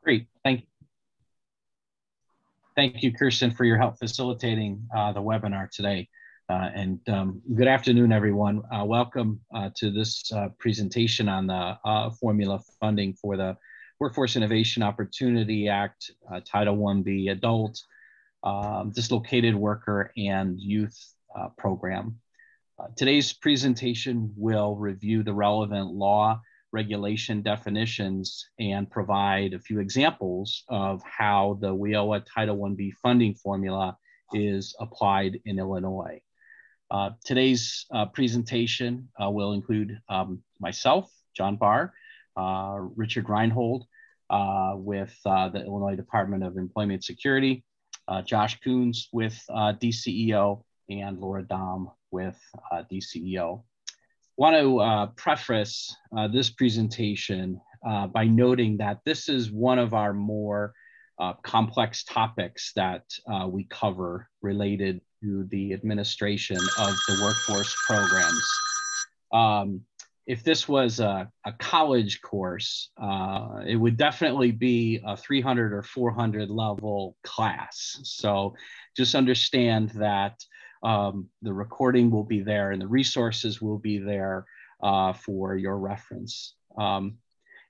Great. Thank you, Kirsten, for your help facilitating the webinar today. Good afternoon, everyone. Welcome to this presentation on the formula funding for the Workforce Innovation Opportunity Act, Title IB Adult, Dislocated Worker, and Youth Program. Today's presentation will review the relevant law, regulation definitions, and provide a few examples of how the WIOA Title IB funding formula is applied in Illinois. Today's presentation will include myself, John Barr, Richard Reinhold with the Illinois Department of Employment Security, Josh Coons with DCEO, and Laura Dahm with DCEO. Want to preface this presentation by noting that this is one of our more complex topics that we cover related to the administration of the workforce programs. If this was a college course, it would definitely be a 300 or 400 level class. So just understand that the recording will be there and the resources will be there for your reference.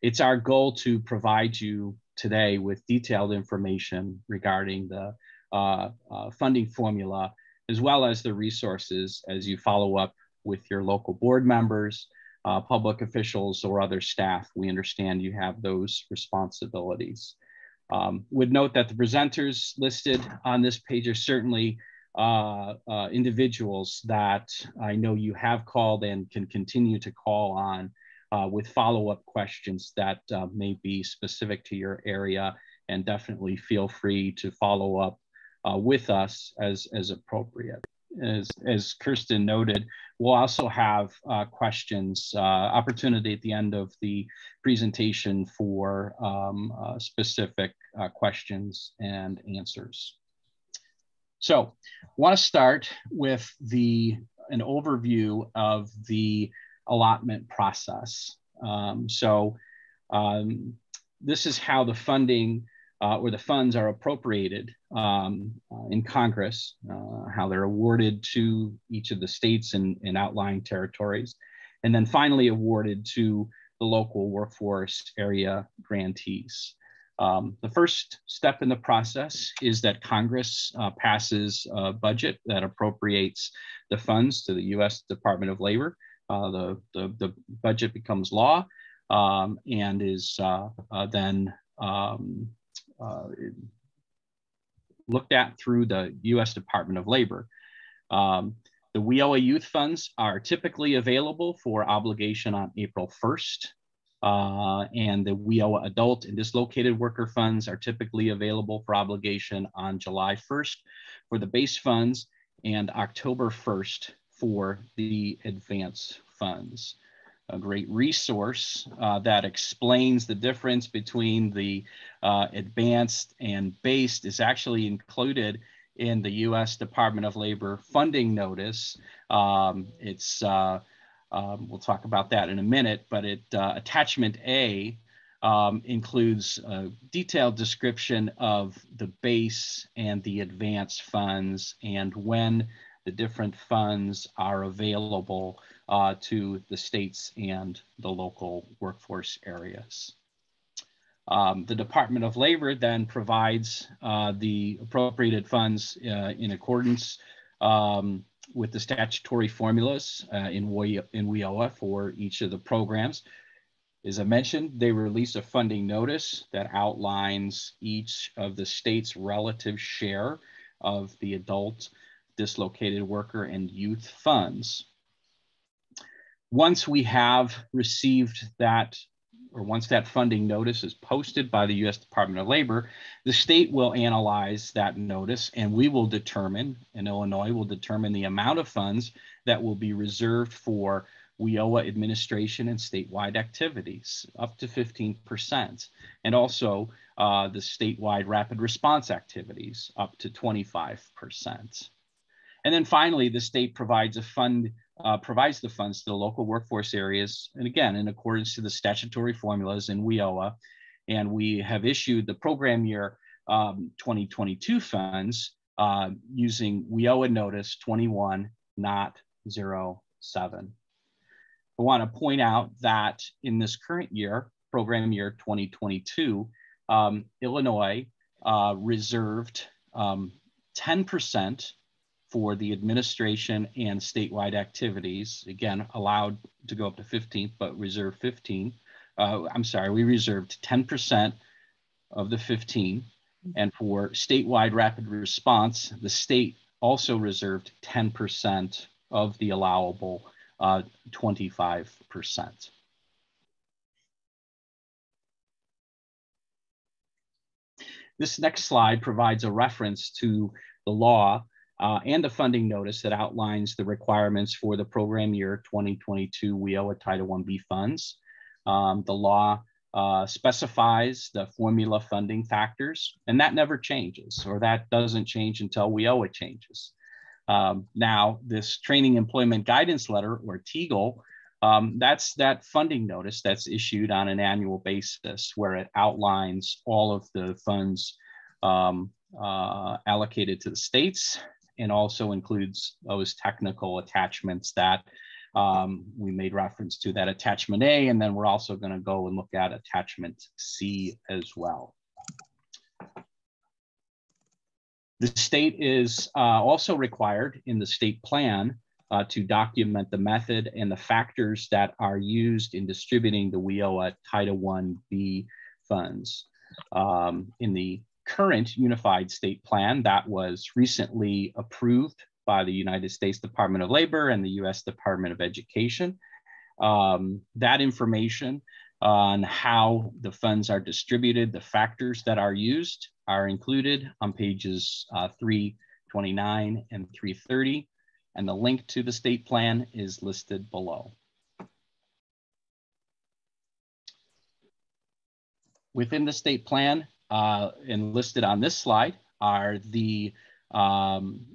It's our goal to provide you today with detailed information regarding the funding formula, as well as the resources as you follow up with your local board members, public officials, or other staff. We understand you have those responsibilities. Would note that the presenters listed on this page are certainly individuals that I know you have called and can continue to call on with follow-up questions that may be specific to your area, and definitely feel free to follow up with us as appropriate. As Kirsten noted, we'll also have questions, opportunity at the end of the presentation for specific questions and answers. So I want to start with an overview of the allotment process. This is how the funding or the funds are appropriated in Congress, how they're awarded to each of the states and outlying territories, and then finally awarded to the local workforce area grantees. The first step in the process is that Congress passes a budget that appropriates the funds to the U.S. Department of Labor. The budget becomes law and is then looked at through the U.S. Department of Labor. The WIOA youth funds are typically available for obligation on April 1st. And the WIOA adult and dislocated worker funds are typically available for obligation on July 1st for the base funds and October 1st for the advance funds. A great resource that explains the difference between the advanced and based is actually included in the U.S. Department of Labor funding notice. We'll talk about that in a minute, but attachment A includes a detailed description of the base and the advanced funds and when the different funds are available to the states and the local workforce areas. The Department of Labor then provides the appropriated funds in accordance with the statutory formulas in WIOA for each of the programs. As I mentioned, they release a funding notice that outlines each of the state's relative share of the adult, dislocated worker, and youth funds. Once we have received that, or once that funding notice is posted by the U.S. Department of Labor, the state will analyze that notice, and we will determine, in Illinois, will determine the amount of funds that will be reserved for WIOA administration and statewide activities, up to 15%, and also the statewide rapid response activities, up to 25%. And then finally, the state provides the funds to the local workforce areas, and again, in accordance to the statutory formulas in WIOA, And we have issued the program year 2022 funds using WIOA Notice 21.07. I want to point out that in this current year, program year 2022, Illinois reserved 10% for the administration and statewide activities. Again, allowed to go up to 15, but reserved 15. I'm sorry, we reserved 10% of the 15. And for statewide rapid response, the state also reserved 10% of the allowable 25%. This next slide provides a reference to the law and the funding notice that outlines the requirements for the program year 2022 WIOA Title IB funds. The law specifies the formula funding factors, and that never changes, or that doesn't change until WIOA changes. Now, this Training Employment Guidance Letter, or TEGL, that's that funding notice that's issued on an annual basis, where it outlines all of the funds allocated to the states, and also includes those technical attachments that we made reference to, that attachment A, and then we're also going to go and look at attachment C as well. The state is also required in the state plan to document the method and the factors that are used in distributing the WIOA Title IB funds. In the current Unified State Plan that was recently approved by the United States Department of Labor and the U.S. Department of Education, that information on how the funds are distributed, the factors that are used, are included on pages 329 and 330, and the link to the state plan is listed below. Within the state plan and listed on this slide are the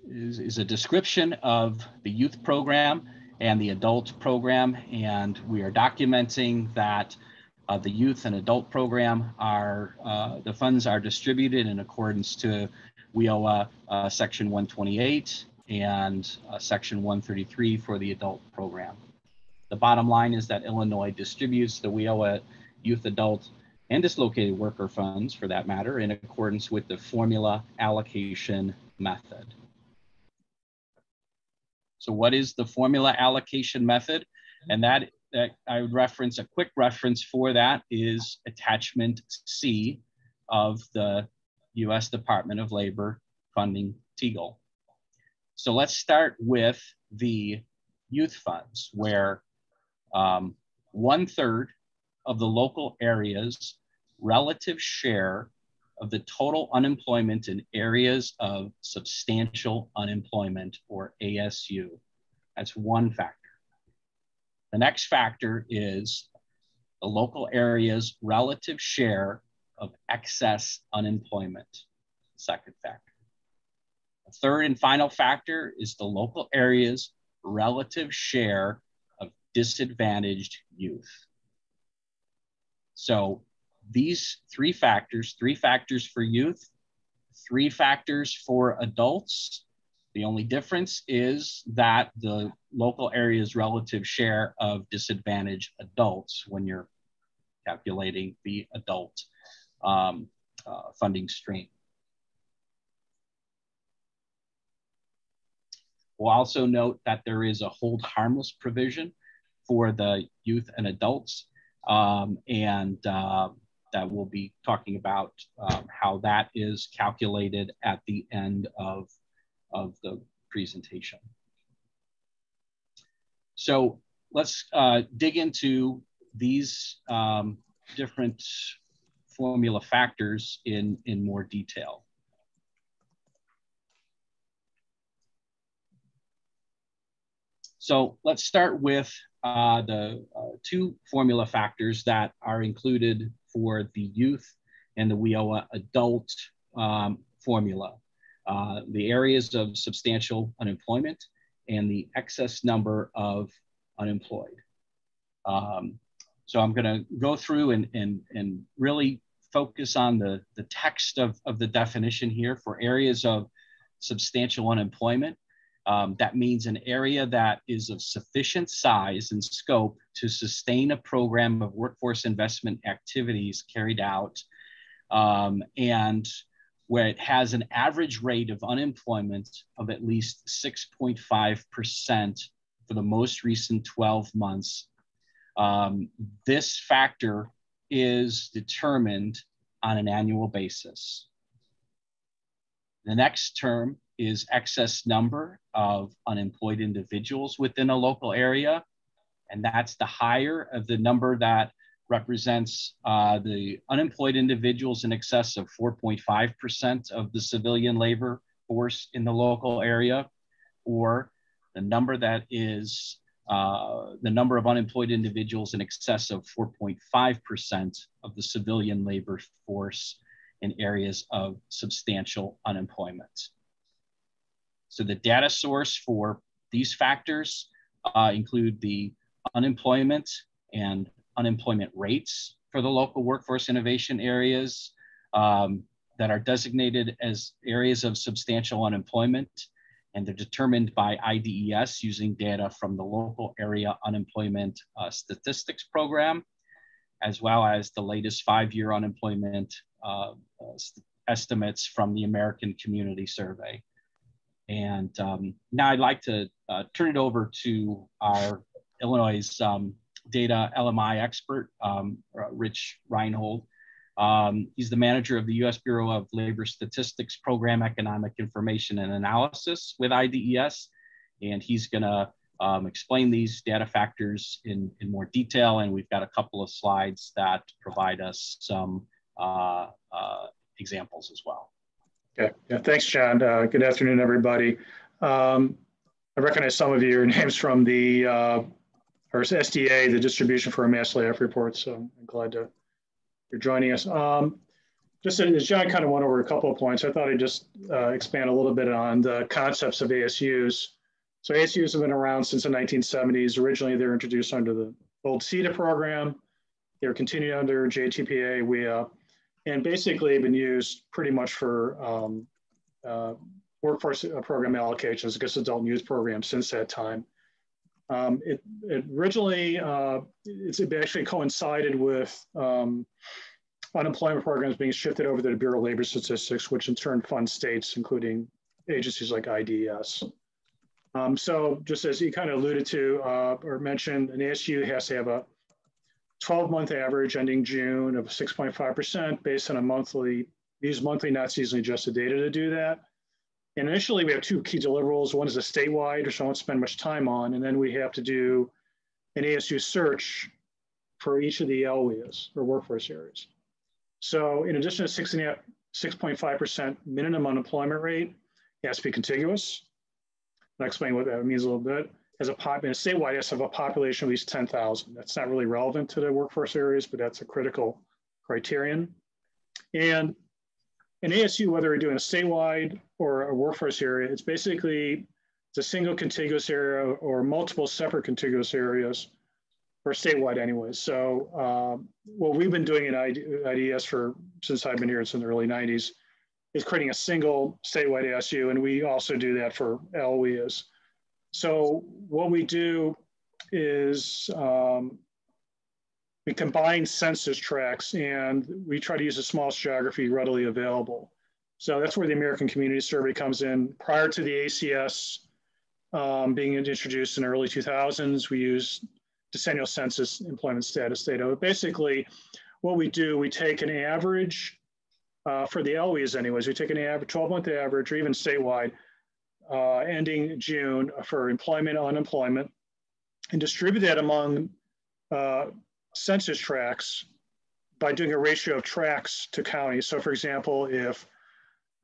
is a description of the youth program and the adult program, and we are documenting that the youth and adult program are, the funds are distributed in accordance to WIOA Section 128 and Section 133 for the adult program. The bottom line is that Illinois distributes the WIOA youth, adult, and dislocated worker funds, for that matter, in accordance with the formula allocation method. So what is the formula allocation method? And that I would reference, a quick reference for that is attachment C of the U.S. Department of Labor funding TEGL. So let's start with the youth funds, where 1/3 of the local area's relative share of the total unemployment in areas of substantial unemployment, or ASU. That's one factor. The next factor is the local area's relative share of excess unemployment, second factor. The third and final factor is the local area's relative share of disadvantaged youth. So these three factors for youth, 3 factors for adults. The only difference is that the local area's relative share of disadvantaged adults when you're calculating the adult funding stream. We'll also note that there is a hold harmless provision for the youth and adults, that we'll be talking about how that is calculated at the end of the presentation. So let's dig into these different formula factors in more detail. So let's start with the 2 formula factors that are included for the youth and the WIOA adult formula. The areas of substantial unemployment and the excess number of unemployed. So I'm going to go through and really focus on the text of the definition here. For areas of substantial unemployment, that means an area that is of sufficient size and scope to sustain a program of workforce investment activities carried out, and where it has an average rate of unemployment of at least 6.5% for the most recent 12 months. This factor is determined on an annual basis. The next term is excess number of unemployed individuals within a local area. And that's the higher of the number that represents the unemployed individuals in excess of 4.5% of the civilian labor force in the local area, or the number that is the number of unemployed individuals in excess of 4.5% of the civilian labor force in areas of substantial unemployment. So the data source for these factors include the unemployment and unemployment rates for the local workforce innovation areas that are designated as areas of substantial unemployment, and they're determined by IDES using data from the local area unemployment statistics program, as well as the latest 5-year unemployment estimates from the American Community Survey. And now I'd like to turn it over to our Illinois data LMI expert, Rich Reinhold. He's the manager of the U.S. Bureau of Labor Statistics Program Economic Information and Analysis with IDES. And he's gonna explain these data factors in more detail. And we've got a couple of slides that provide us some examples as well. Okay, yeah, thanks, John. Good afternoon, everybody. I recognize some of your names from the or SDA, the Distribution for a Mass Layoff Report. So I'm glad you're joining us. Just as John kind of went over a couple of points, I thought I'd just expand a little bit on the concepts of ASUs. So ASUs have been around since the 1970s. Originally, they were introduced under the old CETA program. They were continued under JTPA, WIOA, and basically been used pretty much for workforce program allocations, I guess adult and youth programs since that time. It originally, it actually coincided with unemployment programs being shifted over to the Bureau of Labor Statistics, which in turn funds states, including agencies like IDES. So just as you kind of alluded to or mentioned, an ASU has to have a 12-month average ending June of 6.5% based on a use monthly, not seasonally adjusted data to do that. And initially we have two key deliverables. One is a statewide, which I won't spend much time on. And then we have to do an ASU search for each of the LWIAs or workforce areas. So in addition to 6.5% minimum unemployment rate, it has to be contiguous. I'll explain what that means a little bit. As a statewide, it has to have a population of at least 10,000. That's not really relevant to the workforce areas, but that's a critical criterion. And an ASU, whether we're doing a statewide or a workforce area, it's a single contiguous area or multiple separate contiguous areas, or statewide anyway. So what we've been doing in IDES since I've been here since the early 90s is creating a single statewide ASU, and we also do that for LWIAs. So what we do is we combine census tracts and we try to use the smallest geography readily available. So that's where the American Community Survey comes in. Prior to the ACS being introduced in the early 2000s, we used decennial census employment status data. But basically, what we do, we take an average for the LWIAs anyways, we take an average 12-month average or even statewide ending June for employment, unemployment, and distribute that among census tracts by doing a ratio of tracts to counties. So for example, if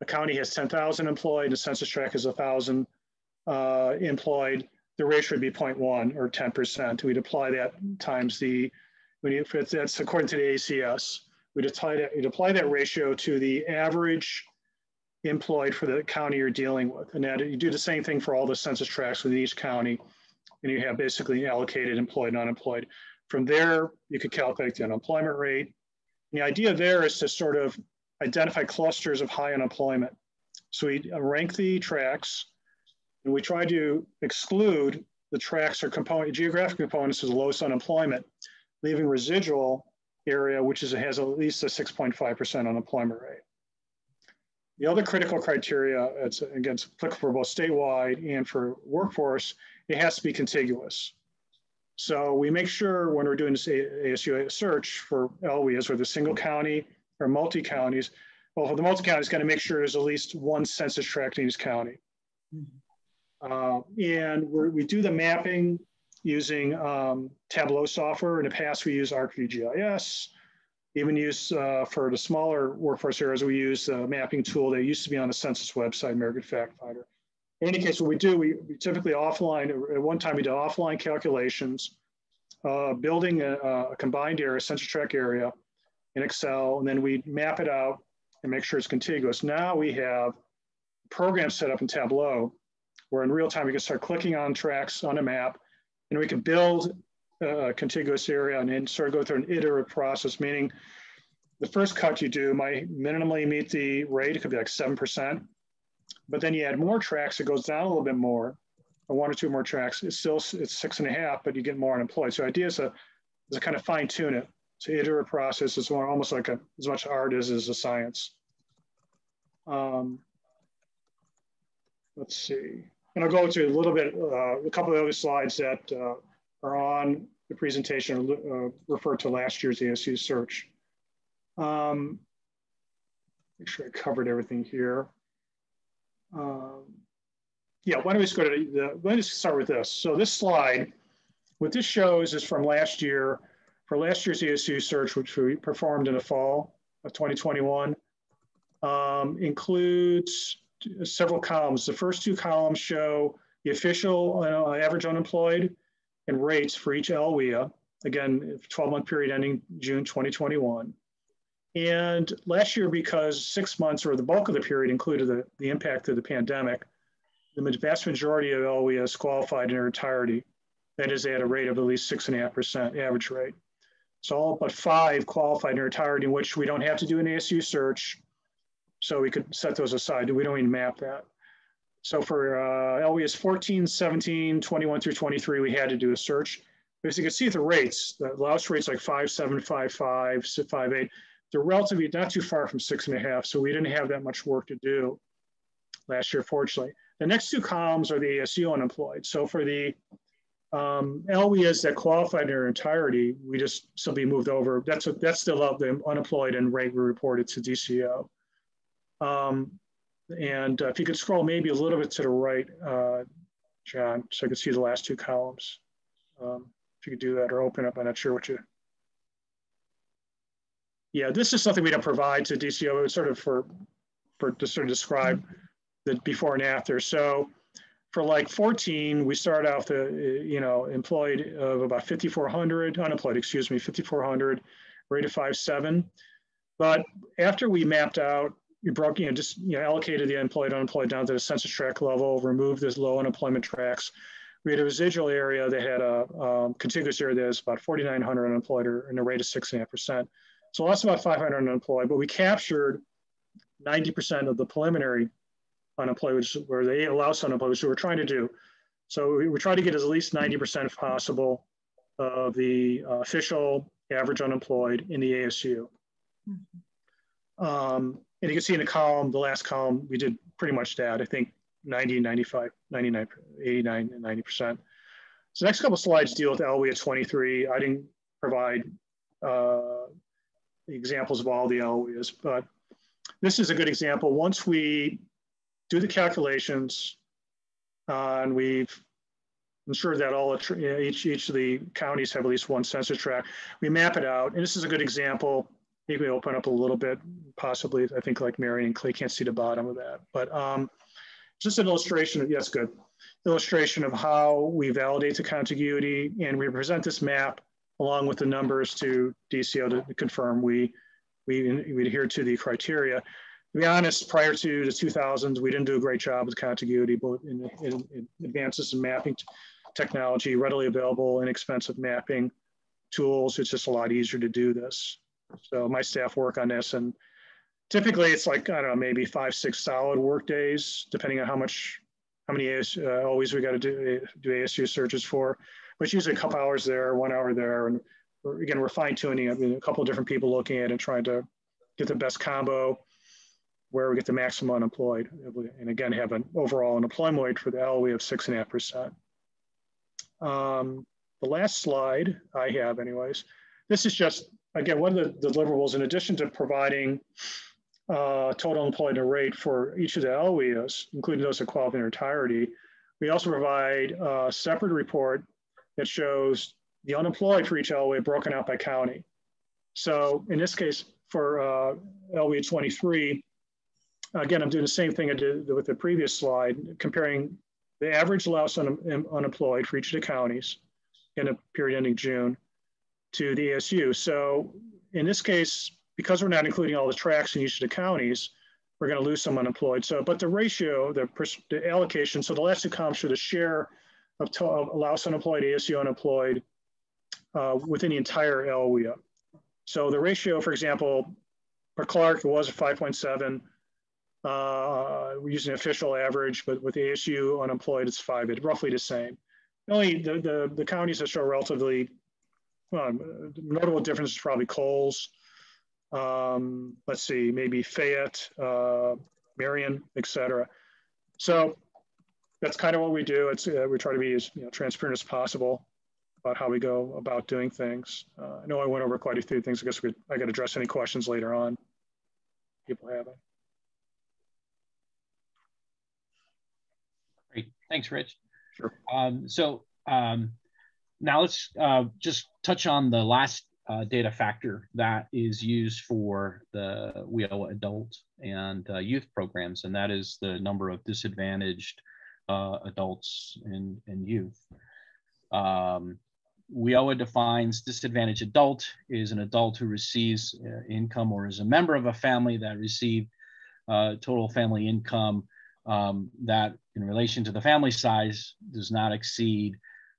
a county has 10,000 employed and the census tract is 1,000 employed, the ratio would be 0.1 or 10%. We'd apply that times that's according to the ACS. We'd apply that ratio to the average employed for the county you're dealing with. And that you do the same thing for all the census tracts within each county, and you have basically allocated, employed, and unemployed. From there, you could calculate the unemployment rate, And the idea there is to sort of identify clusters of high unemployment. So we rank the tracts, and we try to exclude the tracts or geographic components of the lowest unemployment, leaving residual area, which has at least a 6.5% unemployment rate. The other critical criteria, it's again applicable for both statewide and for workforce, it has to be contiguous. So we make sure when we're doing this ASU search for LWIAs, whether single county or multi-counties, well, for the multi-counties, got to make sure there's at least one census tract in each county. And we do the mapping using Tableau software. In the past, we use ArcVGIS. Even use for the smaller workforce areas, we use a mapping tool that used to be on the census website, American Fact Finder. In any case, what we do, we typically offline, at one time we did offline calculations, building a combined area, census tract area in Excel, and then we map it out and make sure it's contiguous. Now we have programs set up in Tableau where in real time we can start clicking on tracks on a map, and we can build a contiguous area and then sort of go through an iterative process, meaning the first cut you do might minimally meet the rate, it could be like 7%, but then you add more tracks, it goes down a little bit more, or one or two more tracks, it's 6.5, but you get more unemployed. So the idea is to kind of fine tune it. It's an iterative process. It's almost like as much art as a science. Let's see. And I'll go to a little bit, a couple of other slides that are on the presentation referred to last year's ASU search. Make sure I covered everything here. Yeah, why don't we just go to let me start with this. So this slide, what this shows is from last year, for last year's ASU search, which we performed in the fall of 2021, includes several columns. The first two columns show the official average unemployed and rates for each LWIA, again, 12-month period ending June 2021. And last year, because 6 months or the bulk of the period included the impact of the pandemic, the vast majority of LWIAs qualified in their entirety. That is, they had a rate of at least 6.5% average rate. So all but 5 qualified in their entirety, in which we don't have to do an ASU search. So we could set those aside. We don't even map that. So for LWIAs 14, 17, 21 through 23, we had to do a search. But as you can see the rates, the lowest rates like 5.7, 5.5, 5.8, they're relatively not too far from 6.5. So we didn't have that much work to do last year, fortunately. The next two columns are the ASU unemployed. So for the LWIAs that qualified in their entirety, we just simply moved over. That's still out the unemployed and rate we reported to DCO. And if you could scroll maybe a little bit to the right, John, so I could see the last two columns. If you could do that or open up, I'm not sure what you. Yeah, this is something we don't provide to DCO. It's sort of to sort of describe the before and after. So for like 14, we started off the, employed of about 5,400, unemployed, excuse me, 5,400, rate of 5.7. But after we mapped out, we broke, allocated the unemployed down to the census tract level, removed those low unemployment tracts. We had a residual area that had a contiguous area that is about 4,900 unemployed and a rate of 6.5%. So lost about 500 unemployed, but we captured 90% of the preliminary unemployed, which is where they allow unemployed, which we're trying to do. So we try to get at least 90% if possible of the official average unemployed in the ASU. And you can see in the column, the last column, we did pretty much that. I think 90, 95, 99, 89, and 90%. So the next couple of slides deal with LWIA 23. I didn't provide examples of all the LWIAs, but this is a good example. Once we do the calculations and we've ensured that all each of the counties have at least one census tract, we map it out. And this is a good example. You can open up a little bit, possibly. I think like Mary and Clay can't see the bottom of that, but just an illustration. Yes, good. Illustration of how we validate the contiguity, and we present this map along with the numbers to DCO to confirm we adhere to the criteria. To be honest, prior to the 2000s, we didn't do a great job with contiguity, but in advances in mapping technology, readily available, inexpensive mapping tools, it's just a lot easier to do this. So my staff work on this, and typically it's like, I don't know, maybe 5-6 solid work days, depending on how many always we got to do ASU searches for. But it's usually a couple hours there, 1 hour there. And we're fine tuning. I mean, a couple of different people looking at it and trying to get the best combo where we get the maximum unemployed. And again, have an overall unemployment rate for the LOE of 6.5%. The last slide I have anyways, this is just, again, one of the deliverables, in addition to providing total employment rate for each of the LOEs, including those that qualify in their entirety, we also provide a separate report that shows the unemployed for each LOE broken out by county. So in this case, for LOE 23, again, I'm doing the same thing I did with the previous slide, comparing the average allowance unemployed for each of the counties in a period ending June to the ASU. So in this case, because we're not including all the tracks in each of the counties, we're going to lose some unemployed. So, but the ratio, the allocation, so the last two columns show the share of allowance unemployed, ASU unemployed within the entire LOE. So the ratio, for example, for Clark, it was a 5.7. We're using official average, but with ASU unemployed, it's 5. It's roughly the same. Only the counties that show relatively notable difference is probably Coles. Let's see, maybe Fayette, Marion, et cetera. So that's kind of what we do. It's we try to be as transparent as possible about how we go about doing things. I know I went over quite a few things. I guess I could address any questions later on. People have it. Great, thanks, Rich. Sure. Now let's just touch on the last data factor that is used for the WIOA adult and youth programs, and that is the number of disadvantaged adults and youth. WIOA defines disadvantaged adult is an adult who receives income or is a member of a family that received total family income that in relation to the family size does not exceed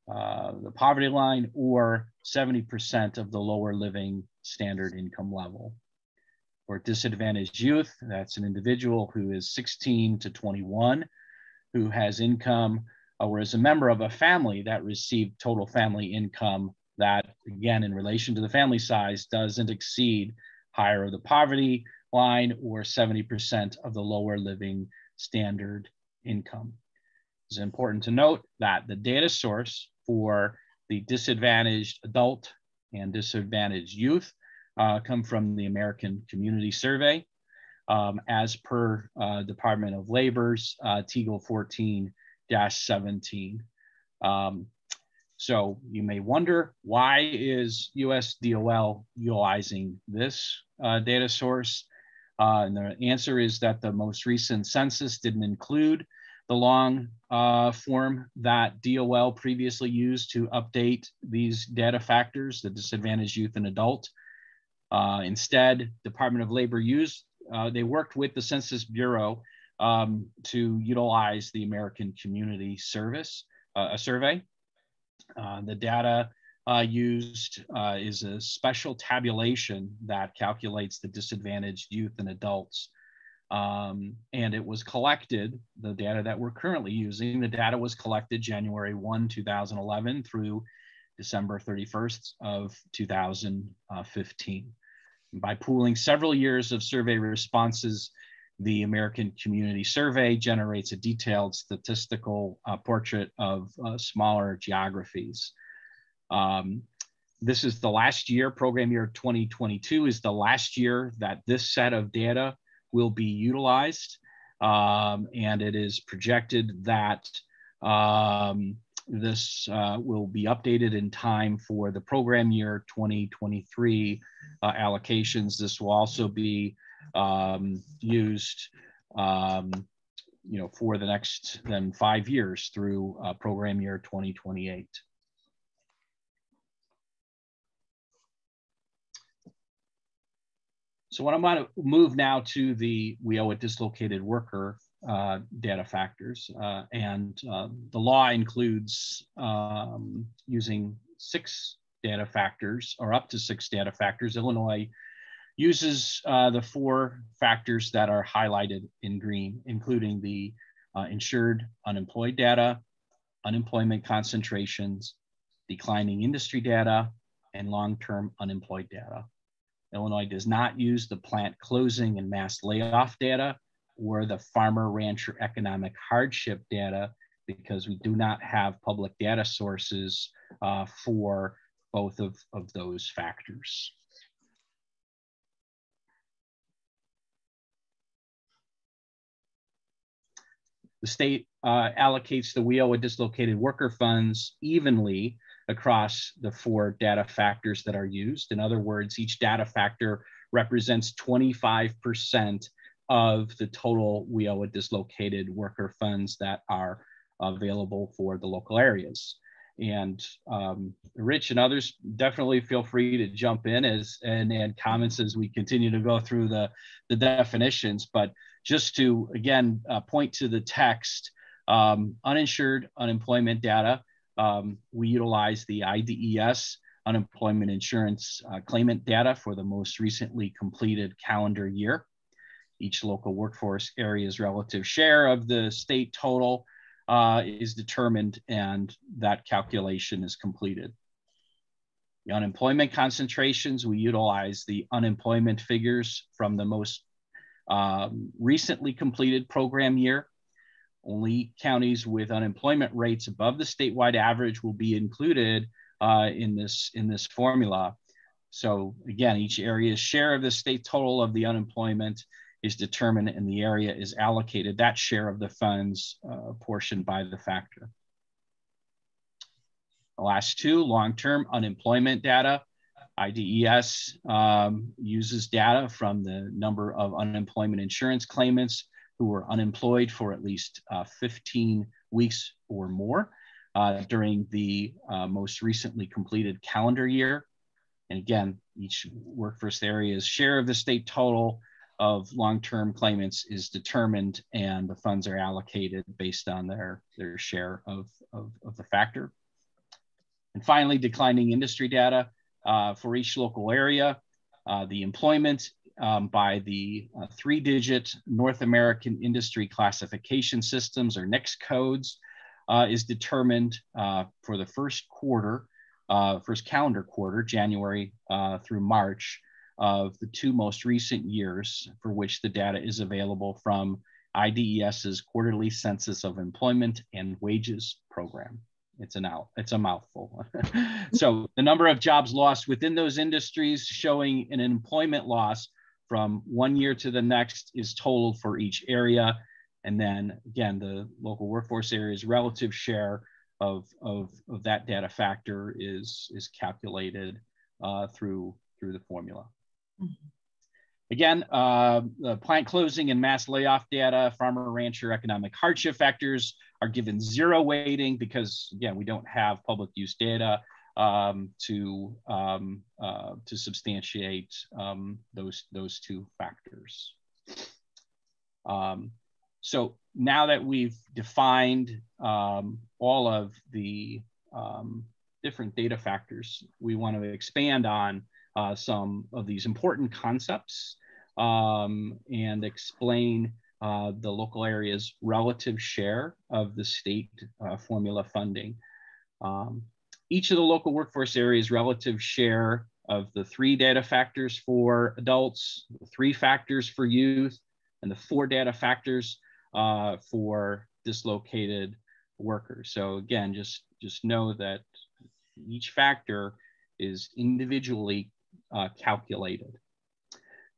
the poverty line or 70% of the lower living standard income level. For disadvantaged youth, that's an individual who is 16 to 21, who has income or is a member of a family that received total family income that, again, in relation to the family size, doesn't exceed higher of the poverty line or 70% of the lower living standard income. It's important to note that the data source for the disadvantaged adult and disadvantaged youth come from the American Community Survey as per Department of Labor's TEGL 14-17. So you may wonder, why is USDOL utilizing this data source? And the answer is that the most recent census didn't include the long form that DOL previously used to update these data factors, the disadvantaged youth and adult. Instead, Department of Labor they worked with the Census Bureau to utilize the American Community Survey. The data used is a special tabulation that calculates the disadvantaged youth and adults. And it was collected, the data that we're currently using, the data was collected January 1, 2011 through December 31st of 2015. By pooling several years of survey responses, the American Community Survey generates a detailed statistical portrait of smaller geographies. This is the last year, program year 2022 is the last year that this set of data will be utilized, and it is projected that this will be updated in time for the program year 2023 allocations. This will also be used for the next 5 years through program year 2028. So what I'm going to move now to the WIOA dislocated worker data factors. And the law includes using 6 data factors or up to 6 data factors. Illinois uses the 4 factors that are highlighted in green, including the insured unemployed data, unemployment concentrations, declining industry data, and long-term unemployed data. Illinois does not use the plant closing and mass layoff data or the farmer rancher economic hardship data because we do not have public data sources for both of those factors. The state allocates the WIOA dislocated worker funds evenly across the 4 data factors that are used. In other words, each data factor represents 25% of the total WIOA dislocated worker funds that are available for the local areas. And Rich and others definitely feel free to jump in and add comments as we continue to go through the definitions. But just to, again, point to the text, uninsured unemployment data, we utilize the IDES unemployment insurance claimant data for the most recently completed calendar year. Each local workforce area's relative share of the state total is determined, and that calculation is completed. The unemployment concentrations, we utilize the unemployment figures from the most recently completed program year. Only counties with unemployment rates above the statewide average will be included in this formula. So again, each area's share of the state total of the unemployment is determined and the area is allocated that share of the funds portioned by the factor. The last 2, long-term unemployment data. IDES uses data from the number of unemployment insurance claimants who were unemployed for at least 15 weeks or more during the most recently completed calendar year. And again, each workforce area's share of the state total of long-term claimants is determined, and the funds are allocated based on their share of the factor. And finally, declining industry data for each local area. The employment by the 3-digit North American Industry Classification Systems, or NICS codes, is determined for the first calendar quarter, January through March, of the 2 most recent years for which the data is available from IDES's Quarterly Census of Employment and Wages program. It's a mouthful. So the number of jobs lost within those industries showing an employment loss from one year to the next is totaled for each area. And then again, the local workforce area's relative share of that data factor is calculated through the formula. Mm-hmm. Again, the plant closing and mass layoff data, farmer rancher economic hardship factors are given 0 weighting because, again, we don't have public use data to substantiate those 2 factors. So now that we've defined all of the different data factors, we want to expand on some of these important concepts and explain the local area's relative share of the state formula funding. Each of the local workforce areas' relative share of the 3 data factors for adults, the 3 factors for youth, and the 4 data factors for dislocated workers. So again, just know that each factor is individually calculated.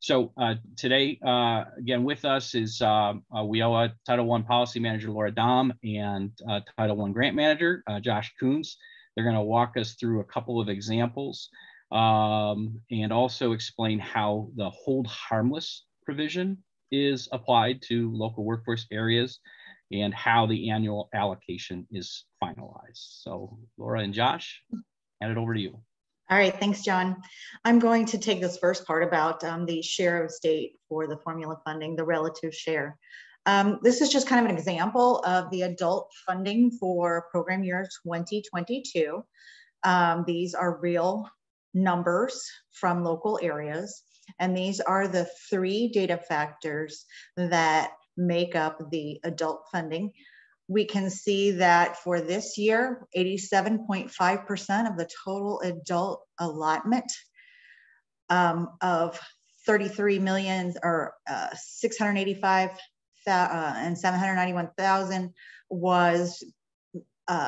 So today, again, with us is WIOA Title I Policy Manager Laura Dahm and Title I Grant Manager Josh Coons. They're going to walk us through a couple of examples and also explain how the hold harmless provision is applied to local workforce areas and how the annual allocation is finalized. So Laura and Josh, hand it over to you. All right, thanks, John. I'm going to take this first part about the share of state for the formula funding, the relative share. This is just kind of an example of the adult funding for program year 2022. These are real numbers from local areas. And these are the 3 data factors that make up the adult funding. We can see that for this year, 87.5% of the total adult allotment of 33 million or 685 and 791,000 was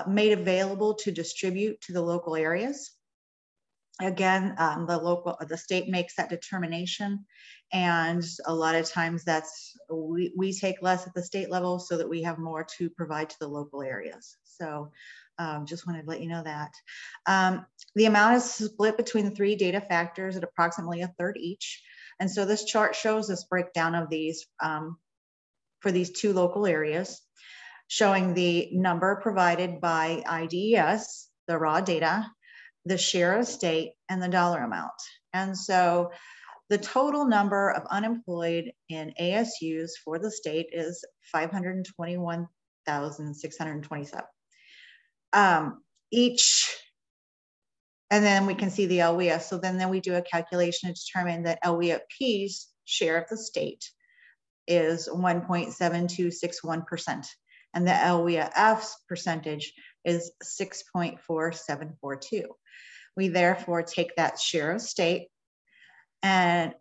made available to distribute to the local areas. Again, the state makes that determination, and a lot of times we take less at the state level so that we have more to provide to the local areas. So just wanted to let you know that. The amount is split between the 3 data factors at approximately 1/3 each. And so this chart shows this breakdown of these for these 2 local areas, showing the number provided by IDES, the raw data, the share of state, and the dollar amount. And so the total number of unemployed in ASUs for the state is 521,627. And then we can see the LWIA. So then we do a calculation to determine that LWIA P's share of the state is 1.7261%. And the LWIA F's percentage is 6.4742. We therefore take that share of state and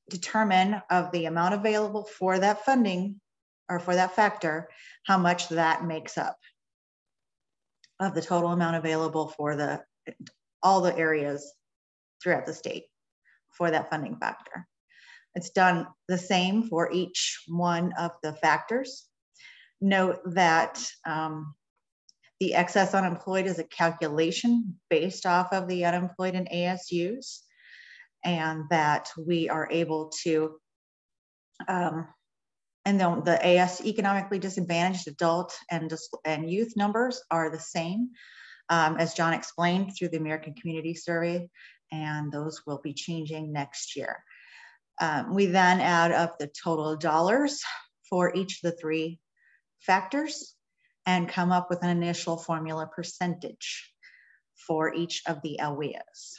determine of the amount available for that funding or for that factor, how much that makes up of the total amount available for all the areas throughout the state for that funding factor. It's done the same for each one of the factors. Note that the excess unemployed is a calculation based off of the unemployed in ASUs, and that we are able to, and then the AS economically disadvantaged adult and youth numbers are the same as John explained through the American Community Survey, and those will be changing next year. We then add up the total dollars for each of the 3 factors and come up with an initial formula percentage for each of the LWIAs.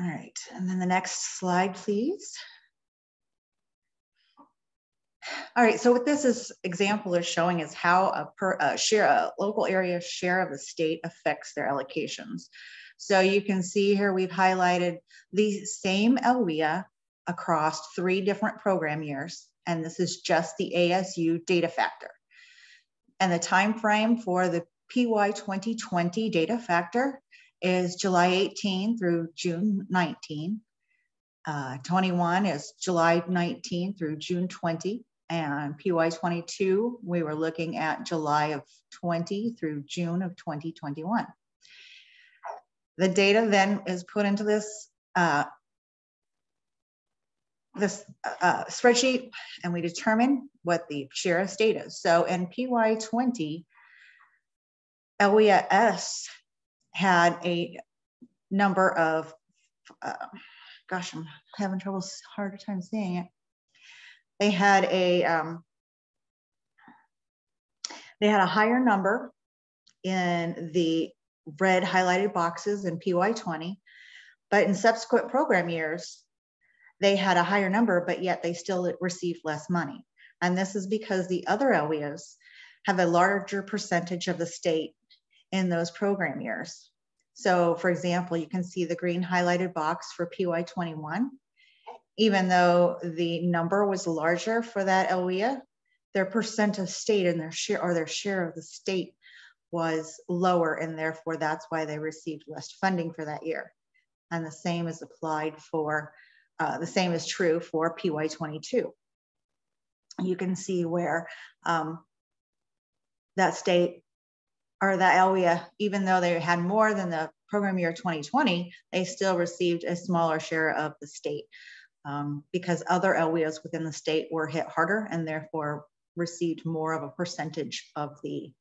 All right, and then the next slide, please. All right, so what this example is showing is how a local area share of the state affects their allocations. So you can see here we've highlighted the same LWIA across 3 different program years, and this is just the ASU data factor. And the time frame for the PY 2020 data factor is July 18 through June 19. 21 is July 19 through June 20. And PY 22, we were looking at July of 20 through June of 2021. The data then is put into this spreadsheet, and we determine what the share of state is. So in PY 20, LWIA S had a number of, gosh, I'm having trouble, harder time saying it. They had a higher number in the red highlighted boxes in PY 20, but in subsequent program years, they had a higher number, but yet they still received less money. And this is because the other LWIAs have a larger percentage of the state in those program years. So for example, you can see the green highlighted box for PY 21. Even though the number was larger for that LWIA, their percent of state and their share of the state was lower, and therefore that's why they received less funding for that year. And the same is applied for, the same is true for PY 22. You can see where that state or that LWIA, even though they had more than the program year 2020, they still received a smaller share of the state. Because other LWIAs within the state were hit harder and therefore received more of a percentage of the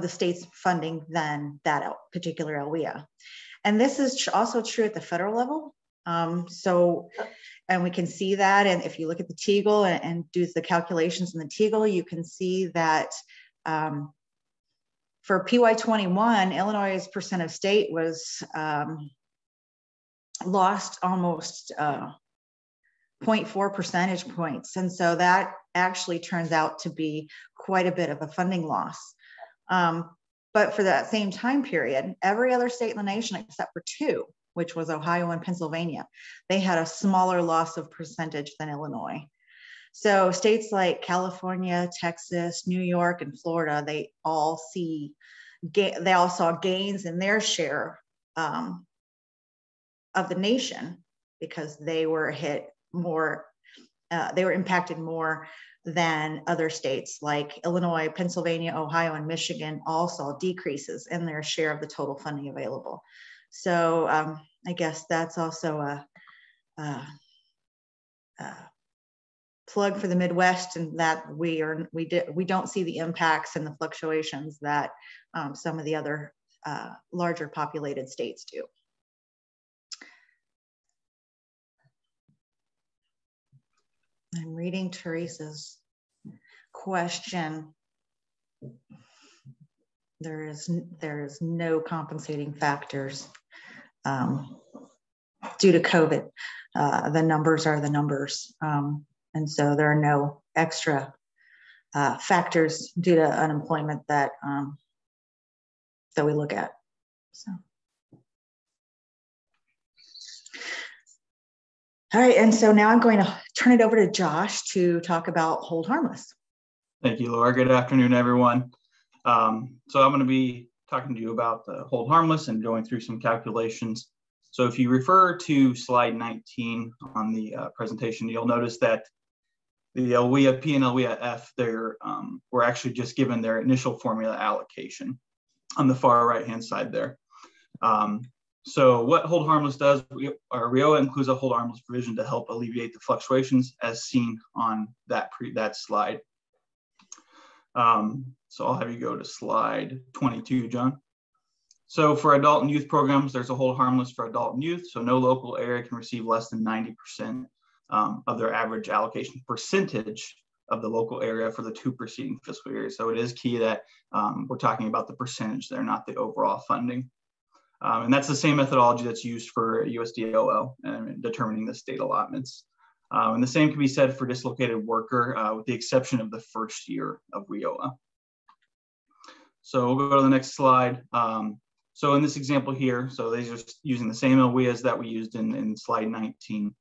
state's funding than that particular LWIA. And this is also true at the federal level. And we can see that, and if you look at the TEGL and do the calculations in the TEGL, you can see that For PY21, Illinois' percent of state was lost almost 0.4 percentage points. And so that actually turns out to be quite a bit of a funding loss. But for that same time period, every other state in the nation except for two, which was Ohio and Pennsylvania, they had a smaller loss of percentage than Illinois. So states like California, Texas, New York, and Florida, they all saw gains in their share of the nation because they were hit more, they were impacted more than other states like Illinois, Pennsylvania, Ohio, and Michigan all saw decreases in their share of the total funding available. So I guess that's also a plug for the Midwest, and that we don't see the impacts and the fluctuations that some of the other larger populated states do. I'm reading Teresa's question. There is no compensating factors due to COVID. The numbers are the numbers. And so there are no extra factors due to unemployment that we look at. So. All right, and so now I'm going to turn it over to Josh to talk about hold harmless. Thank you, Laura. Good afternoon, everyone. So I'm going to be talking to you about the hold harmless and going through some calculations. So if you refer to slide 19 on the presentation, you'll notice that the WIOA and WIOA were actually just given their initial formula allocation on the far right-hand side there. So what hold harmless does, our WIOA includes a hold harmless provision to help alleviate the fluctuations as seen on that slide. So I'll have you go to slide 22, John. So for adult and youth programs, there's a hold harmless for adult and youth. So no local area can receive less than 90% of their average allocation percentage of the local area for the 2 preceding fiscal years. So it is key that we're talking about the percentage there, not the overall funding. And that's the same methodology that's used for USDOL and determining the state allotments. And the same can be said for dislocated worker, with the exception of the first year of WIOA. So we'll go to the next slide. So in this example here, so these are using the same LWIAs that we used in slide 19.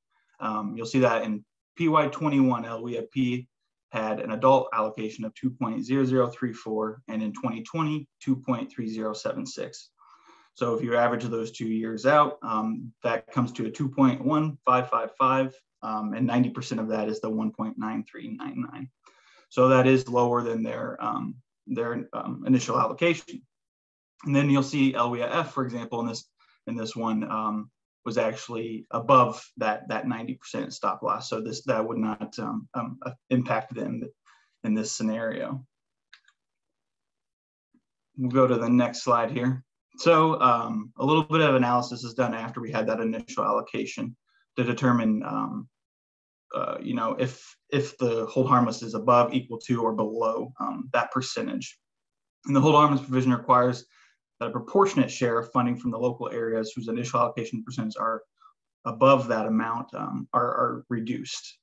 You'll see that in PY21, LWIA had an adult allocation of 2.0034, and in 2020, 2.3076. So if you average those 2 years out, that comes to a 2.1555, and 90% of that is the 1.9399. So that is lower than their initial allocation. And then you'll see LWIA-F, for example, in this one was actually above that 90% stop loss. So that would not impact them in this scenario. We'll go to the next slide here. So a little bit of analysis is done after we had that initial allocation to determine, if the hold harmless is above, equal to, or below that percentage. And the hold harmless provision requires that a proportionate share of funding from the local areas whose initial allocation percentages are above that amount are reduced.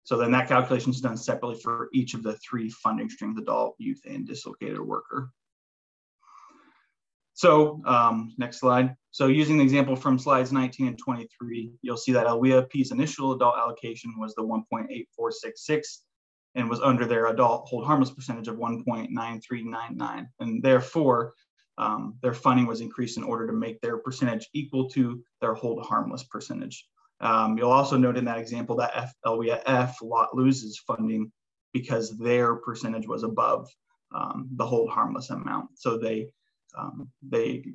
So then that calculation is done separately for each of the 3 funding streams: adult, youth, and dislocated worker. So next slide. So using the example from slides 19 and 23, you'll see that LWIA's initial adult allocation was the 1.8466 and was under their adult hold harmless percentage of 1.9399. And therefore, their funding was increased in order to make their percentage equal to their hold harmless percentage. You'll also note in that example that LWIA-F loses funding because their percentage was above the hold harmless amount. So they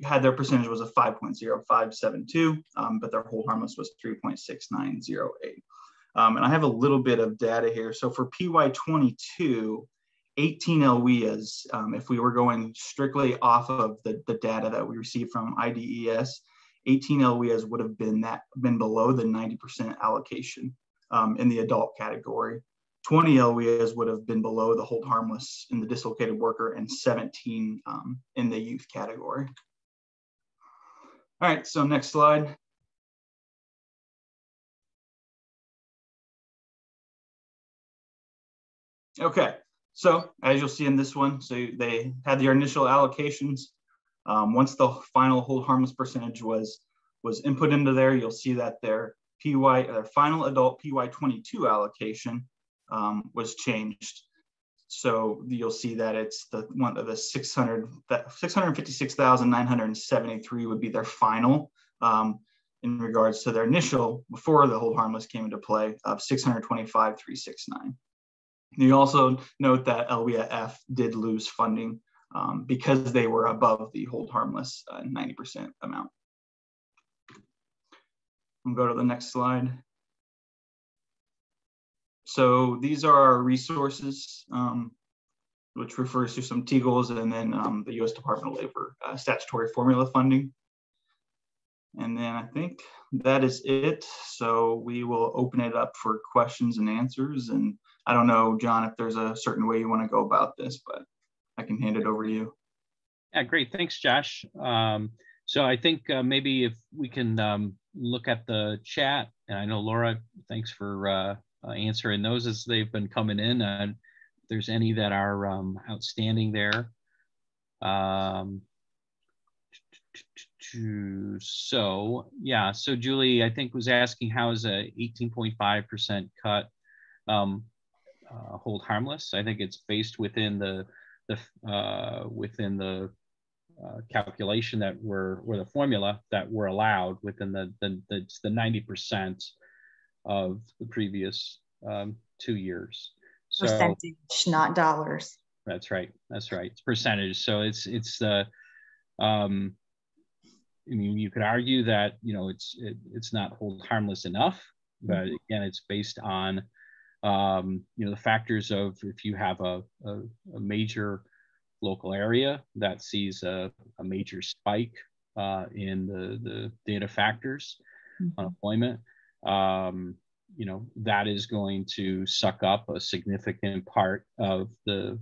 had their percentage was a 5.0572, but their hold harmless was 3.6908. And I have a little bit of data here. So for PY22, 18 LWIAs, if we were going strictly off of the data that we received from IDES, 18 LWIAs would have been below the 90% allocation in the adult category. 20 LWIAs would have been below the hold harmless in the dislocated worker and 17 in the youth category. All right, so next slide. Okay, so as you'll see in this one, so they had their initial allocations. Once the final hold harmless percentage was input into there, you'll see that their final adult PY22 allocation was changed. So you'll see that it's the 656,973 would be their final in regards to their initial before the hold harmless came into play of 625,369. You also note that LWIA-F did lose funding because they were above the hold harmless 90% amount. We'll go to the next slide. So these are our resources, which refers to some TGOLs and then the U.S. Department of Labor statutory formula funding. And then I think that is it. So we will open it up for questions and answers. And I don't know, John, if there's a certain way you want to go about this, but I can hand it over to you. Yeah, great. Thanks, Josh. So I think maybe if we can look at the chat, and I know Laura, thanks for answering those as they've been coming in. If there's any that are outstanding there. So yeah, so Julie, I think was asking how is a 18.5% cut hold harmless? I think it's based within the calculation that or the formula that were allowed within the 90% of the previous 2 years. So percentage, not dollars. That's right. That's right. It's percentage. So it's I mean, you could argue that, you know, it's not hold harmless enough, but again, it's based on, you know, the factors of if you have a major local area that sees a major spike in the data factors, unemployment, you know, that is going to suck up a significant part of the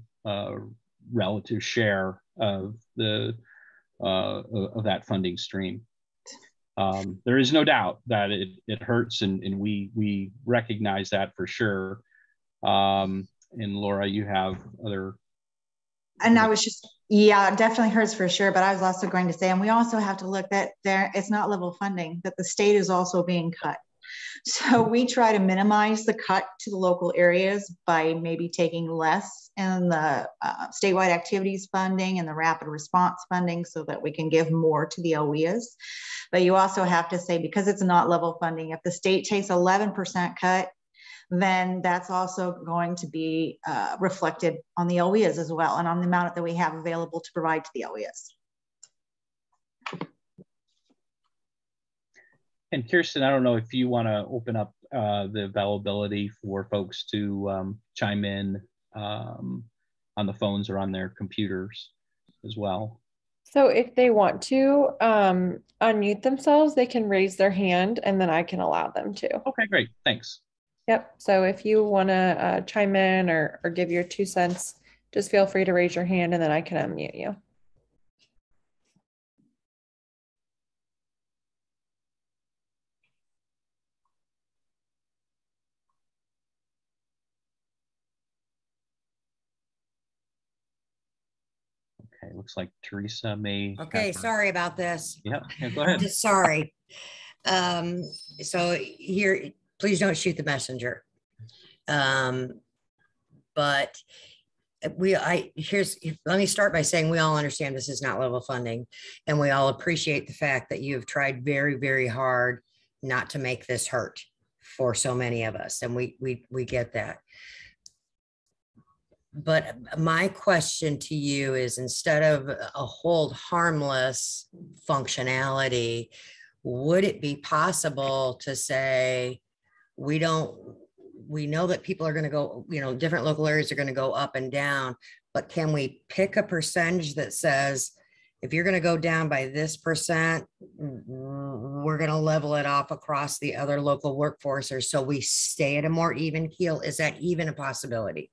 relative share of that funding stream. There is no doubt that it hurts, and we recognize that for sure. And Laura, you have other. And I was just, yeah, it definitely hurts for sure. But I was also going to say, and we also have to look that it's not level funding, that the state is also being cut. So we try to minimize the cut to the local areas by maybe taking less in the statewide activities funding and the rapid response funding so that we can give more to the OEAs. But you also have to say, because it's not level funding, if the state takes 11% cut, then that's also going to be reflected on the OEAs as well, and on the amount that we have available to provide to the OEAs. And Kirsten, I don't know if you want to open up the availability for folks to chime in on the phones or on their computers as well. So if they want to unmute themselves, they can raise their hand and then I can allow them to. Okay, great. Thanks. Yep. So if you want to chime in or give your 2 cents, just feel free to raise your hand and then I can unmute you. Okay, looks like Teresa may. Okay, sorry about this. Yeah, go ahead. I'm just sorry. So here, please don't shoot the messenger. But let me start by saying we all understand this is not level funding, and we all appreciate the fact that you have tried very, very hard not to make this hurt for so many of us, and we get that. But my question to you is, instead of a hold harmless functionality, would it be possible to say, we know that people are going to go, you know, different local areas are going to go up and down, but can we pick a percentage that says, if you're going to go down by this percent, we're going to level it off across the other local workforce, or so we stay at a more even keel. Is that even a possibility?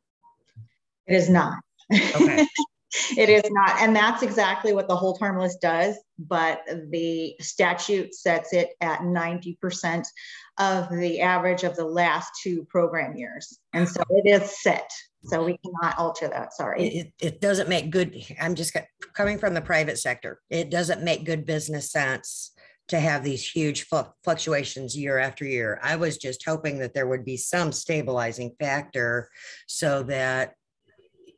It is not. Okay. It is not. And that's exactly what the hold harmless does. But the statute sets it at 90% of the average of the last 2 program years. And so it is set. So we cannot alter that. Sorry. It doesn't make good. I'm just coming from the private sector. It doesn't make good business sense to have these huge fluctuations year after year. I was just hoping that there would be some stabilizing factor so that,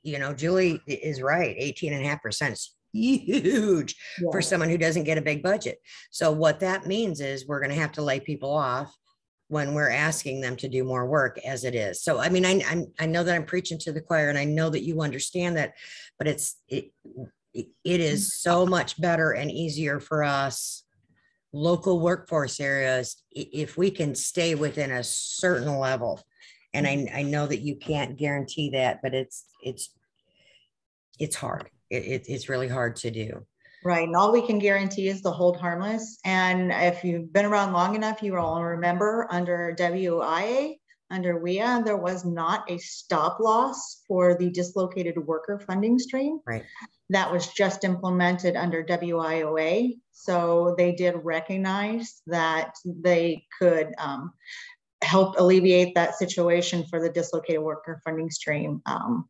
you know, Julie is right. 18.5% is huge for someone who doesn't get a big budget. So what that means is we're going to have to lay people off when we're asking them to do more work as it is. So, I mean, I know that I'm preaching to the choir, and I know that you understand that, but it is so much better and easier for us local workforce areas if we can stay within a certain level. And I know that you can't guarantee that, but it's hard. It's really hard to do. Right. And all we can guarantee is the hold harmless. And if you've been around long enough, you will remember under WIA, under WIA, there was not a stop loss for the dislocated worker funding stream. Right. That was just implemented under WIOA. So they did recognize that they could help alleviate that situation for the dislocated worker funding stream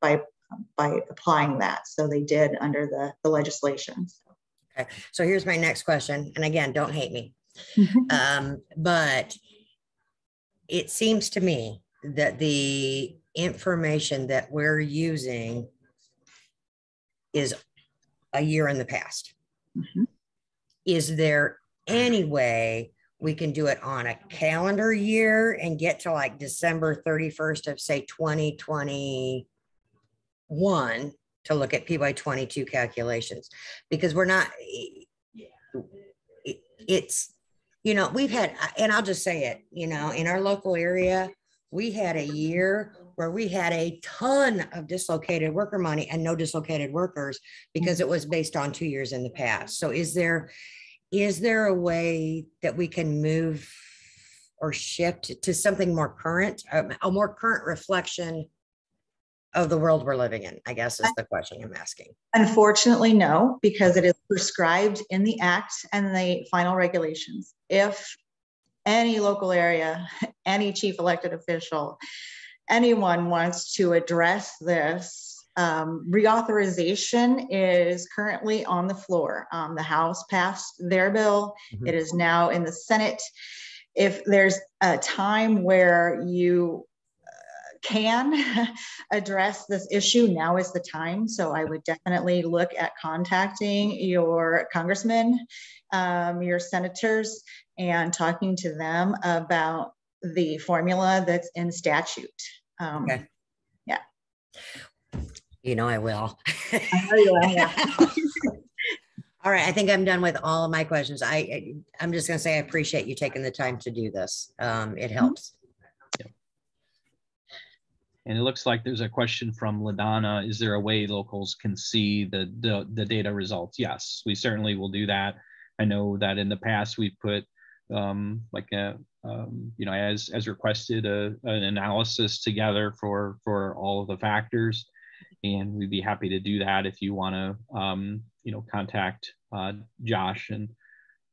by applying that. So they did under the legislation. Okay. So here's my next question. And again, don't hate me. But it seems to me that the information that we're using is a year in the past. Is there any way we can do it on a calendar year and get to like December 31st of say 2021 to look at PY22 calculations? Because we're not, it's, you know, we've had, and I'll just say it, you know, in our local area, we had a year where we had a ton of dislocated worker money and no dislocated workers because it was based on 2 years in the past. So is there a way that we can move or shift to something more current, a more current reflection of the world we're living in, I guess is the question I'm asking. Unfortunately, no, because it is prescribed in the Act and the final regulations. If any local area, any chief elected official, anyone wants to address this, reauthorization is currently on the floor. The House passed their bill. It is now in the Senate. If there's a time where you can address this issue, now is the time. So I would definitely look at contacting your congressmen, your senators, and talking to them about the formula that's in statute. Okay. Yeah. You know, I will. I know you will, yeah. All right. I think I'm done with all of my questions. I'm just going to say I appreciate you taking the time to do this. It helps. And it looks like there's a question from LaDonna. Is there a way locals can see the data results? Yes, we certainly will do that. I know that in the past we've put like a, you know, as requested, an analysis together for all of the factors. And we'd be happy to do that if you want to, you know, contact Josh, and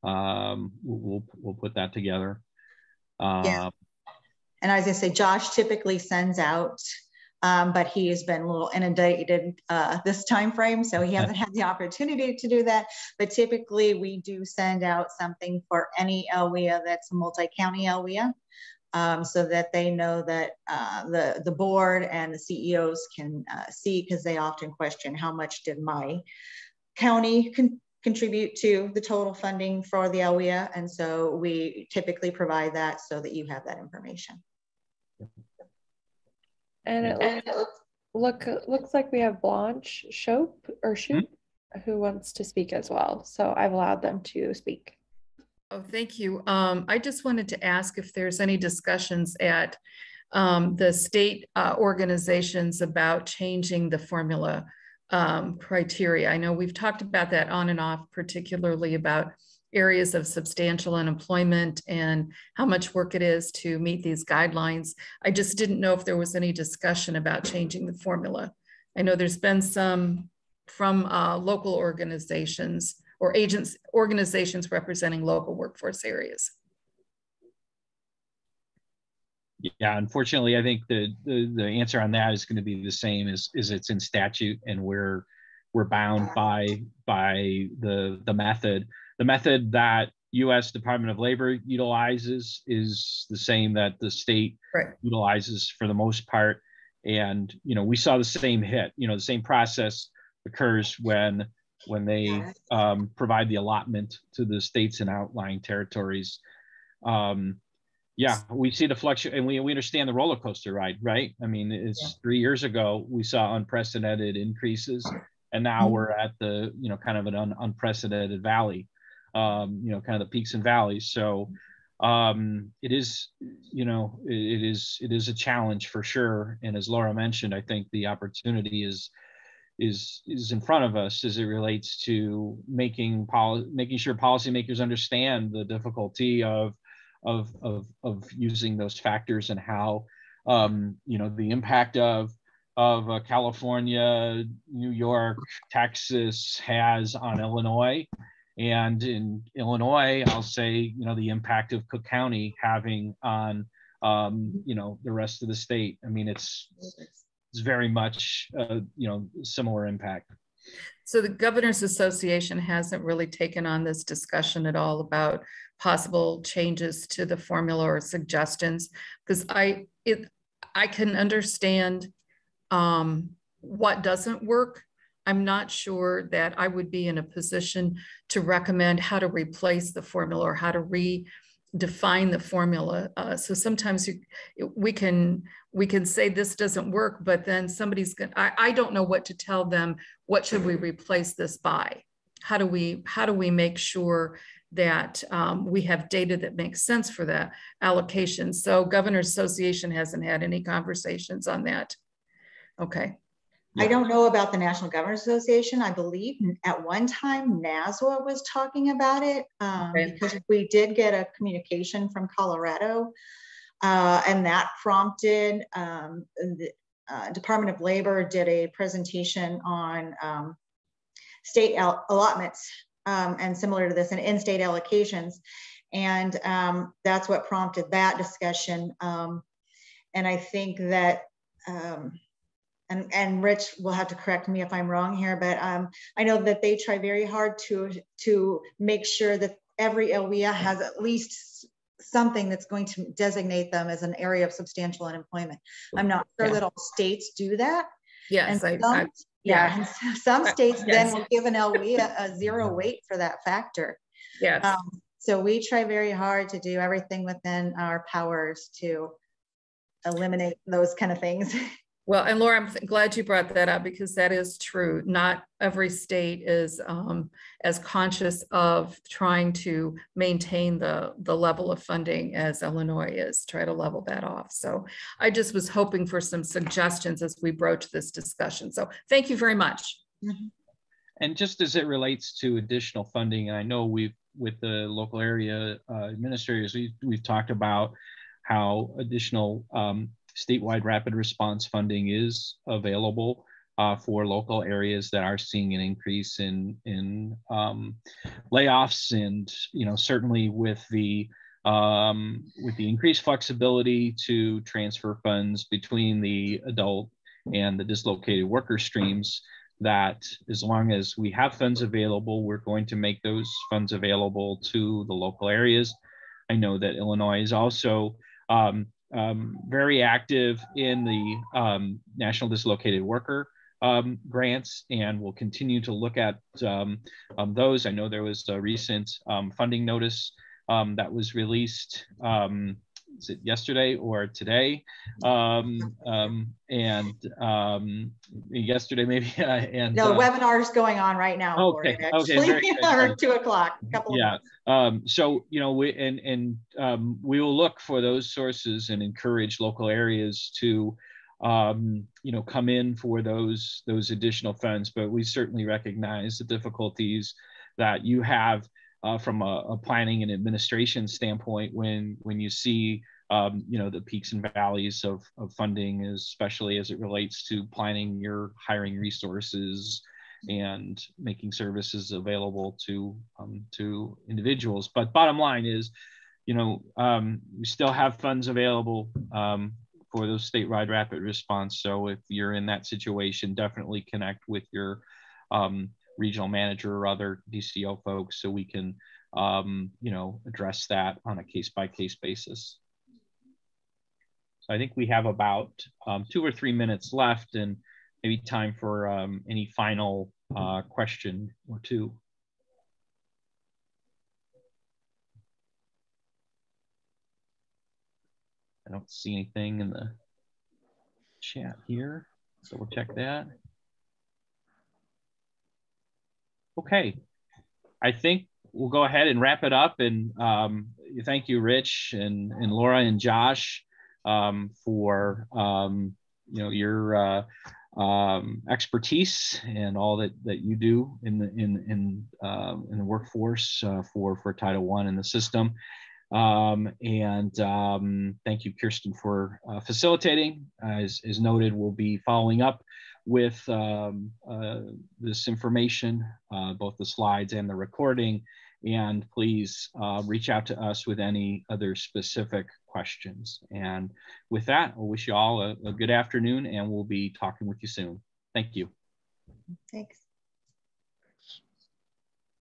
we'll put that together. Yeah. And as I say, Josh typically sends out, but he has been a little inundated this time frame, so he hasn't had the opportunity to do that. But typically, we do send out something for any LWIA that's a multi-county LWIA, so that they know that the board and the CEOs can see, because they often question how much did my county contribute to the total funding for the LWIA, and so we typically provide that so that you have that information. And it looks like we have Blanche Shope who wants to speak as well. So I've allowed them to speak. Oh, thank you. I just wanted to ask if there's any discussions at the state organizations about changing the formula criteria. I know we've talked about that on and off, particularly about areas of substantial unemployment and how much work it is to meet these guidelines. I just didn't know if there was any discussion about changing the formula. I know there's been some from local organizations or organizations representing local workforce areas. Yeah, unfortunately, I think the answer on that is going to be the same as it's in statute, and we're bound by the method. The method that U.S. Department of Labor utilizes is the same that the state utilizes for the most part. And, we saw the same hit, the same process occurs when they provide the allotment to the states and outlying territories. Yeah, we see the fluctuation, and we understand the roller coaster ride, right? I mean, it's 3 years ago, we saw unprecedented increases, and now we're at the, kind of an unprecedented valley, kind of the peaks and valleys. So it is, it is a challenge for sure. And as Laura mentioned, I think the opportunity is in front of us as it relates to making sure policymakers understand the difficulty of using those factors and how the impact of California, New York, Texas has on Illinois. And in Illinois, I'll say, the impact of Cook County having on, the rest of the state. I mean, it's very much, similar impact. So the Governors Association hasn't really taken on this discussion at all about possible changes to the formula or suggestions, because I can understand what doesn't work. I'm not sure that I would be in a position to recommend how to replace the formula or how to redefine the formula. So sometimes we can say this doesn't work, but then somebody's going. I don't know what to tell them. What should we replace this by? How do we make sure that we have data that makes sense for that allocation? So Governors Association hasn't had any conversations on that. Okay. I don't know about the National Governors Association. I believe at one time NASWA was talking about it because we did get a communication from Colorado and that prompted the Department of Labor did a presentation on state allotments and similar to this and in-state allocations. And that's what prompted that discussion. And I think that and Rich will have to correct me if I'm wrong here, but I know that they try very hard to make sure that every LWIA has at least something that's going to designate them as an area of substantial unemployment. I'm not sure that all states do that. Yes, and some states then will give an LWIA a 0 weight for that factor. Yes. So we try very hard to do everything within our powers to eliminate those kind of things. Well, and Laura, I'm glad you brought that up because that is true. Not every state is as conscious of trying to maintain the level of funding as Illinois is, try to level that off. So I just was hoping for some suggestions as we broach this discussion. So thank you very much. Mm-hmm. And just as it relates to additional funding, and I know with the local area administrators, we've talked about how additional statewide rapid response funding is available for local areas that are seeing an increase in layoffs, and certainly with the increased flexibility to transfer funds between the adult and the dislocated worker streams, that as long as we have funds available, we're going to make those funds available to the local areas. I know that Illinois is also very active in the National Dislocated Worker grants, and we'll continue to look at those. I know there was a recent funding notice that was released, is it yesterday or today? Yesterday maybe. And no, webinar is going on right now. Okay. For it, actually. Or 2 o'clock. So we will look for those sources and encourage local areas to you know, come in for those additional funds, but we certainly recognize the difficulties that you have from a planning and administration standpoint when you see you know, the peaks and valleys of funding, especially as it relates to planning your hiring resources and making services available to individuals. But bottom line is, you know, we still have funds available for those statewide rapid response. So if you're in that situation, definitely connect with your regional manager or other DCO folks so we can, you know, address that on a case-by-case basis. So I think we have about 2 or 3 minutes left, and maybe time for any final question or two. I don't see anything in the chat here, so we'll check that. Okay, I think we'll go ahead and wrap it up. And thank you, Rich and Laura and Josh, for you know, your expertise and all that you do in the workforce for Title I in the system. And thank you, Kirsten, for facilitating. As noted, we'll be following up with this information, both the slides and the recording. And please reach out to us with any other specific questions. And with that, I wish you all a good afternoon, and we'll be talking with you soon. Thank you. Thanks.